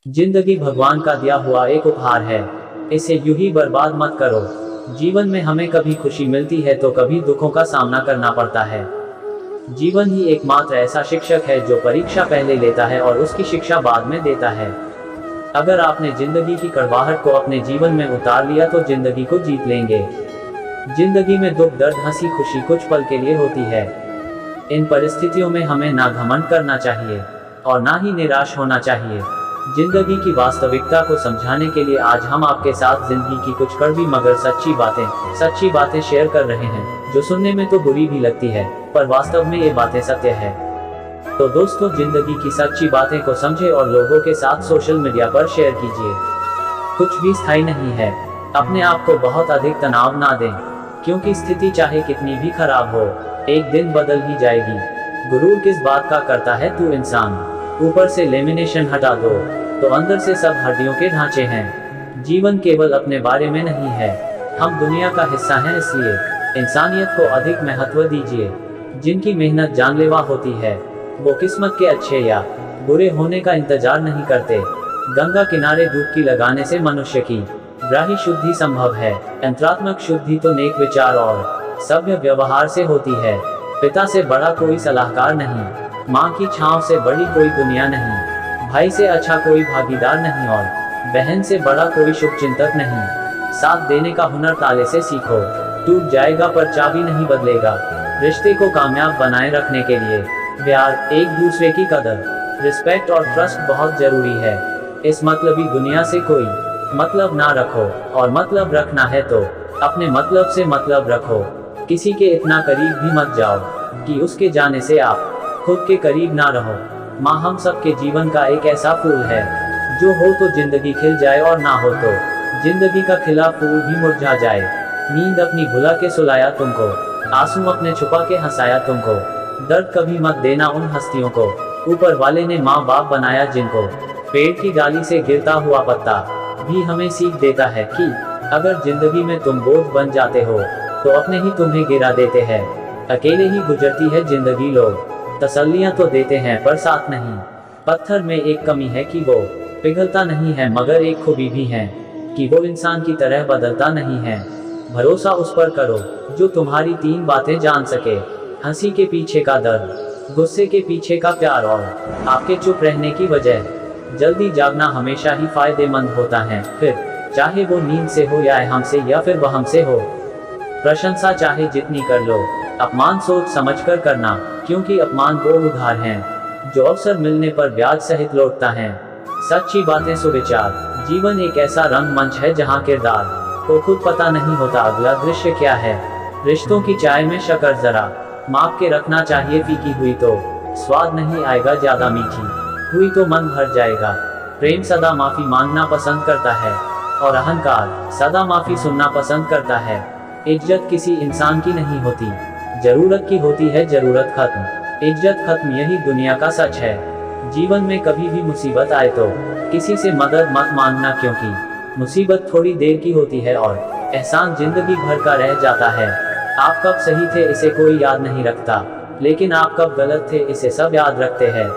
जिंदगी भगवान का दिया हुआ एक उपहार है। इसे यूं ही बर्बाद मत करो। जीवन में हमें कभी खुशी मिलती है तो कभी दुखों का सामना करना पड़ता है। जीवन ही एकमात्र ऐसा शिक्षक है जो परीक्षा पहले लेता है और उसकी शिक्षा बाद में देता है। अगर आपने जिंदगी की कड़वाहट को अपने जीवन में उतार लिया तो जिंदगी को जीत लेंगे। जिंदगी में दुख, दर्द, हंसी, खुशी कुछ पल के लिए होती है। इन परिस्थितियों में हमें ना घमंड करना चाहिए और ना ही निराश होना चाहिए। जिंदगी की वास्तविकता को समझाने के लिए आज हम आपके साथ जिंदगी की कुछ कड़वी मगर सच्ची बातें शेयर कर रहे हैं, जो सुनने में तो बुरी भी लगती है, पर वास्तव में ये बातें सत्य है। तो दोस्तों, जिंदगी की सच्ची बातें को समझे और लोगों के साथ सोशल मीडिया पर शेयर कीजिए। कुछ भी स्थायी नहीं है। अपने आप को बहुत अधिक तनाव ना दें, क्योंकि स्थिति चाहे कितनी भी खराब हो, एक दिन बदल ही जाएगी। गुरूर किस बात का करता है तू इंसान, ऊपर से लेमिनेशन हटा दो तो अंदर से सब हड्डियों के ढांचे हैं। जीवन केवल अपने बारे में नहीं है, हम दुनिया का हिस्सा हैं, इसलिए इंसानियत को अधिक महत्व दीजिए। जिनकी मेहनत जानलेवा होती है वो किस्मत के अच्छे या बुरे होने का इंतजार नहीं करते। गंगा किनारे डुबकी लगाने से मनुष्य की ग्राही शुद्धि संभव है, अंतरात्मक शुद्धि तो नेक विचार और सभ्य व्यवहार से होती है। पिता से बड़ा कोई सलाहकार नहीं, माँ की छांव से बड़ी कोई दुनिया नहीं, भाई से अच्छा कोई भागीदार नहीं और बहन से बड़ा कोई शुभचिंतक नहीं। साथ देने का हुनर ताले से सीखो, टूट जाएगा पर चाबी नहीं बदलेगा। रिश्ते को कामयाब बनाए रखने के लिए प्यार, एक दूसरे की कदर, रिस्पेक्ट और ट्रस्ट बहुत जरूरी है। इस मतलबी दुनिया से कोई मतलब ना रखो, और मतलब रखना है तो अपने मतलब से मतलब रखो। किसी के इतना करीब भी मत जाओ कि उसके जाने से आप खुद के करीब ना रहो। माँ हम सबके जीवन का एक ऐसा फूल है, जो हो तो जिंदगी खिल जाए और ना हो तो जिंदगी का खिला फूल भी मुरझा जाए। नींद अपनी भुला के सुलाया तुमको, आंसू अपने छुपा के हंसाया तुमको। दर्द कभी मत देना उन हस्तियों को, ऊपर वाले ने माँ बाप बनाया जिनको। पेड़ की डाली से गिरता हुआ पत्ता भी हमें सीख देता है कि अगर जिंदगी में तुम बोझ बन जाते हो तो अपने ही तुम्हें गिरा देते हैं। अकेले ही गुजरती है जिंदगी, लोग तसल्लियां तो देते हैं पर साथ नहीं। पत्थर में एक कमी है कि वो पिघलता नहीं है, मगर एक खूबी भी है कि वो इंसान की तरह बदलता नहीं है। भरोसा उस पर करो जो तुम्हारी तीन बातें जान सके, हंसी के पीछे का दर्द, गुस्से के पीछे का प्यार और आपके चुप रहने की वजह। जल्दी जागना हमेशा ही फायदेमंद होता है, फिर चाहे वो नींद से हो या हमसे या फिर वह हमसे हो। प्रशंसा चाहे जितनी कर लो, अपमान सोच समझकर करना, क्योंकि अपमान वो उधार हैं जो अवसर मिलने पर ब्याज सहित लौटता है। सच्ची बातें, सुविचार। जीवन एक ऐसा रंगमंच है जहाँ किरदार को खुद पता नहीं होता अगला दृश्य क्या है। रिश्तों की चाय में शक्कर जरा माप के रखना चाहिए, फीकी हुई तो स्वाद नहीं आएगा, ज्यादा मीठी हुई तो मन भर जाएगा। प्रेम सदा माफी मांगना पसंद करता है और अहंकार सदा माफी सुनना पसंद करता है। इज्जत किसी इंसान की नहीं होती, जरूरत की होती है जरूरत खत्म, इज्जत खत्म, यही दुनिया का सच है। जीवन में कभी भी मुसीबत आए तो किसी से मदद मत मांगना, क्योंकि मुसीबत थोड़ी देर की होती है और एहसान जिंदगी भर का रह जाता है। आप कब सही थे इसे कोई याद नहीं रखता, लेकिन आप कब गलत थे इसे सब याद रखते हैं।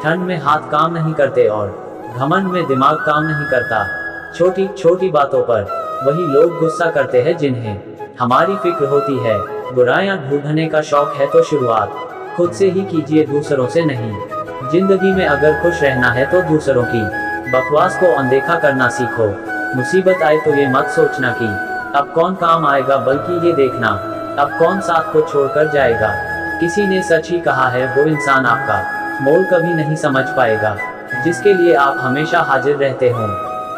ठंड में हाथ काम नहीं करते और घमंड में दिमाग काम नहीं करता। छोटी छोटी बातों पर वही लोग गुस्सा करते हैं जिन्हें हमारी फिक्र होती है। बुराइयां ढूंढने का शौक है तो शुरुआत खुद से ही कीजिए, दूसरों से नहीं। जिंदगी में अगर खुश रहना है तो दूसरों की बकवास को अनदेखा करना सीखो। मुसीबत आए तो ये मत सोचना कि अब कौन काम आएगा, बल्कि ये देखना अब कौन साथ को छोड़कर जाएगा। किसी ने सच ही कहा है, वो इंसान आपका मोल कभी नहीं समझ पाएगा जिसके लिए आप हमेशा हाजिर रहते हो।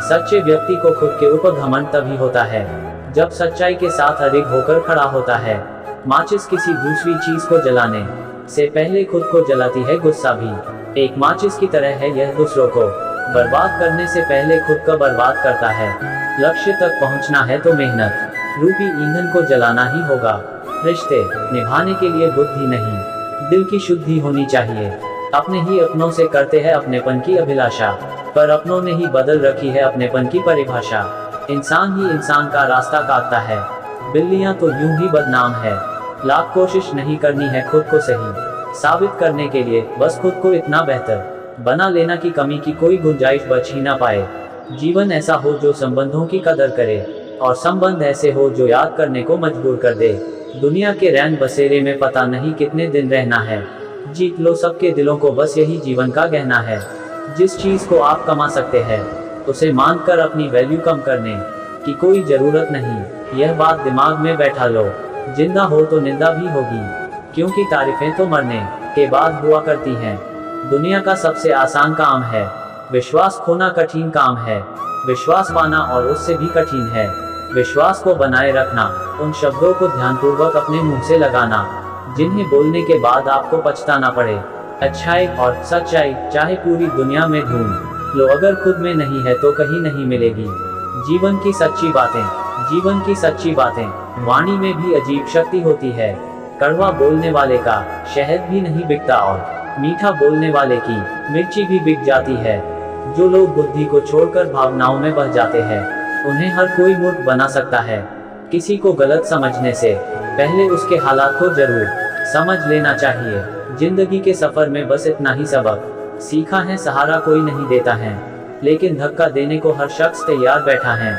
सच्चे व्यक्ति को खुद के ऊपर घमंड तभी होता है जब सच्चाई के साथ अड़िग होकर खड़ा होता है। माचिस किसी दूसरी चीज को जलाने से पहले खुद को जलाती है, गुस्सा भी एक माचिस की तरह है, यह दूसरों को बर्बाद करने से पहले खुद का बर्बाद करता है। लक्ष्य तक पहुंचना है तो मेहनत रूपी ईंधन को जलाना ही होगा। रिश्ते निभाने के लिए बुद्धि नहीं, दिल की शुद्धि होनी चाहिए। अपने ही अपनों से करते हैं अपनेपन की अभिलाषा, पर अपनों ने ही बदल रखी है अपनेपन की परिभाषा। इंसान ही इंसान का रास्ता काटता है, बिल्लियां तो यूं ही बदनाम है। लाख कोशिश नहीं करनी है खुद को सही साबित करने के लिए, बस खुद को इतना बेहतर बना लेना की कमी की कोई गुंजाइश बच ही ना पाए। जीवन ऐसा हो जो संबंधों की कदर करे, और संबंध ऐसे हो जो याद करने को मजबूर कर दे। दुनिया के रैन बसेरे में पता नहीं कितने दिन रहना है। जीत लो सबके दिलों को, बस यही जीवन का गहना है। जिस चीज को आप कमा सकते हैं उसे मानकर अपनी वैल्यू कम करने की कोई जरूरत नहीं। यह बात दिमाग में बैठा लो। जिंदा हो तो निंदा भी होगी, क्योंकि तारीफें तो मरने के बाद हुआ करती हैं। दुनिया का सबसे आसान काम है विश्वास खोना, कठिन काम है विश्वास पाना, और उससे भी कठिन है विश्वास को बनाए रखना। उन शब्दों को ध्यानपूर्वक अपने मुंह से लगाना जिन्हें बोलने के बाद आपको पछताना पड़े। अच्छाई और सच्चाई चाहे पूरी दुनिया में ढूंढ लो, अगर खुद में नहीं है तो कहीं नहीं मिलेगी। जीवन की सच्ची बातें, जीवन की सच्ची बातें। वाणी में भी अजीब शक्ति होती है। कड़वा बोलने वाले का शहद भी नहीं बिकता, और मीठा बोलने वाले की मिर्ची भी बिक जाती है। जो लोग बुद्धि को छोड़कर भावनाओं में बह जाते हैं उन्हें हर कोई मूर्ख बना सकता है। किसी को गलत समझने से पहले उसके हालात को जरूर समझ लेना चाहिए। जिंदगी के सफर में बस इतना ही सबक सीखा है, सहारा कोई नहीं देता है, लेकिन धक्का देने को हर शख्स तैयार बैठा है।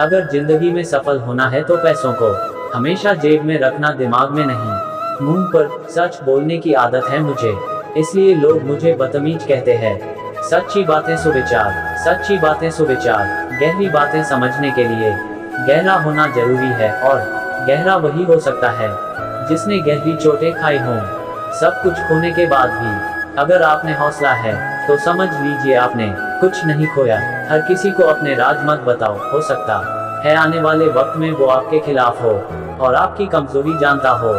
अगर जिंदगी में सफल होना है तो पैसों को हमेशा जेब में रखना, दिमाग में नहीं। मुंह पर सच बोलने की आदत है मुझे, इसलिए लोग मुझे बदतमीज कहते हैं। सच्ची बातें सुविचार, सच्ची बातें सुविचार। गहरी बातें समझने के लिए गहरा होना जरूरी है, और गहरा वही हो सकता है जिसने गहरी चोटें खाई हों। सब कुछ खोने के बाद भी अगर आपने हौसला है तो समझ लीजिए आपने कुछ नहीं खोया। हर किसी को अपने राज मत बताओ, हो सकता है आने वाले वक्त में वो आपके खिलाफ हो और आपकी कमजोरी जानता हो।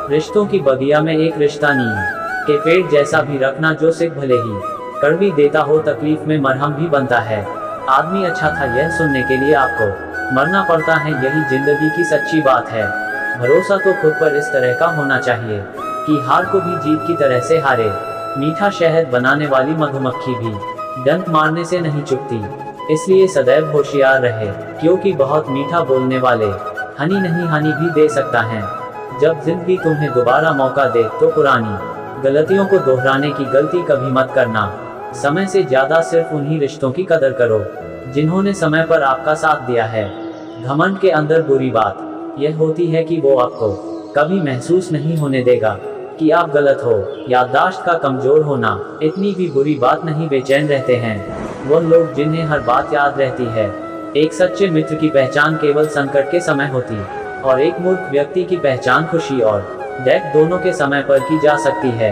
रिश्तों की बगिया में एक रिश्ता नीम के पेड़ जैसा भी रखना, जो सिर्फ भले ही कड़वी देता हो, तकलीफ में मरहम भी बनता है। आदमी अच्छा था यह सुनने के लिए आपको मरना पड़ता है, यही जिंदगी की सच्ची बात है। भरोसा तो खुद पर इस तरह का होना चाहिए कि हार को भी जीत की तरह से हारे। मीठा शहद बनाने वाली मधुमक्खी भी डंक मारने से नहीं चुकती, इसलिए सदैव होशियार रहे, क्योंकि बहुत मीठा बोलने वाले हनी नहीं हानि भी दे सकता है। जब जिंदगी तुम्हें दोबारा मौका दे तो पुरानी गलतियों को दोहराने की गलती कभी मत करना। समय से ज्यादा सिर्फ उन्हीं रिश्तों की कदर करो जिन्होंने समय पर आपका साथ दिया है। घमंड के अंदर बुरी बात यह होती है कि वो आपको कभी महसूस नहीं होने देगा कि आप गलत हो। याददाश्त का कमजोर होना इतनी भी बुरी बात नहीं, बेचैन रहते हैं वह लोग जिन्हें हर बात याद रहती है। एक सच्चे मित्र की पहचान केवल संकट के समय होती, और एक मूर्ख व्यक्ति की पहचान खुशी और डेथ दोनों के समय पर की जा सकती है।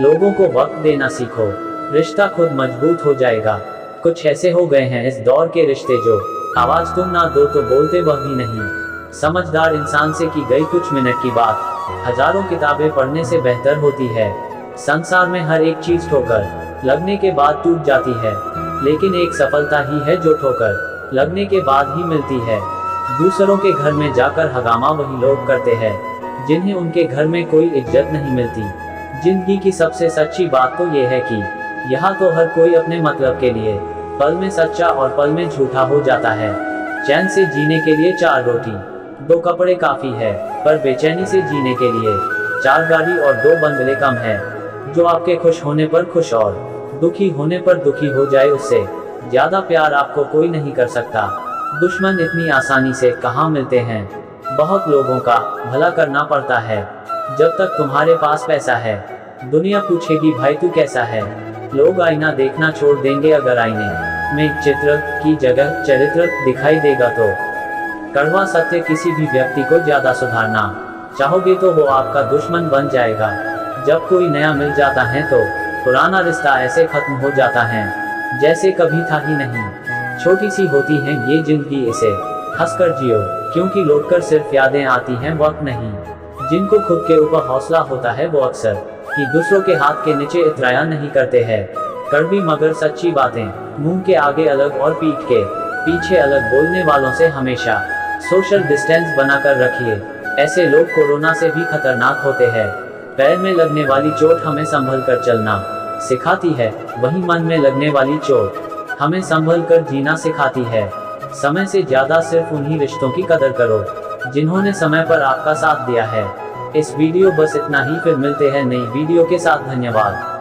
लोगों को वक्त देना सीखो, रिश्ता खुद मजबूत हो जाएगा। कुछ ऐसे हो गए हैं इस दौर के रिश्ते जो आवाज तुम ना दो तो बोलते वह भी नहीं। समझदार इंसान से की गई कुछ मिनट की बात हजारों किताबें पढ़ने से बेहतर होती है। संसार में हर एक चीज ठोकर लगने के बाद टूट जाती है, लेकिन एक सफलता ही है जो ठोकर लगने के बाद ही मिलती है। दूसरों के घर में जाकर हंगामा वही लोग करते हैं जिन्हें उनके घर में कोई इज्जत नहीं मिलती। जिंदगी की सबसे सच्ची बात तो ये है कि यहाँ तो हर कोई अपने मतलब के लिए पल में सच्चा और पल में झूठा हो जाता है। चैन से जीने के लिए 4 रोटी 2 कपड़े काफी है, पर बेचैनी से जीने के लिए 4 गाड़ी और 2 बंगले कम है। जो आपके खुश होने पर खुश और दुखी होने पर दुखी हो जाए, उससे ज्यादा प्यार आपको कोई नहीं कर सकता। दुश्मन इतनी आसानी से कहाँ मिलते हैं, बहुत लोगों का भला करना पड़ता है। जब तक तुम्हारे पास पैसा है दुनिया पूछेगी भाई तू कैसा है। लोग आईना देखना छोड़ देंगे अगर आईने में चित्र की जगह चरित्र दिखाई देगा तो। कड़वा सत्य, किसी भी व्यक्ति को ज्यादा सुधारना चाहोगे तो वो आपका दुश्मन बन जाएगा। जब कोई नया मिल जाता है तो पुराना रिश्ता ऐसे खत्म हो जाता है जैसे कभी था ही नहीं। छोटी सी होती है ये जिंदगी, इसे हंसकर जियो, क्योंकि लौटकर सिर्फ यादें आती हैं, वक्त नहीं। जिनको खुद के ऊपर हौसला होता है वो अक्सर कि दूसरों के हाथ के नीचे इतराया नहीं करते हैं। कड़वी मगर सच्ची बातें, मुंह के आगे अलग और पीठ के पीछे अलग बोलने वालों से हमेशा सोशल डिस्टेंस बनाकर रखिए। ऐसे लोग कोरोना से भी खतरनाक होते हैं। पैर में लगने वाली चोट हमें संभल कर चलना सिखाती है, वही मन में लगने वाली चोट हमें संभल कर जीना सिखाती है। समय से ज्यादा सिर्फ उन्हीं रिश्तों की कदर करो जिन्होंने समय पर आपका साथ दिया है। इस वीडियो बस इतना ही, फिर मिलते हैं नई वीडियो के साथ। धन्यवाद।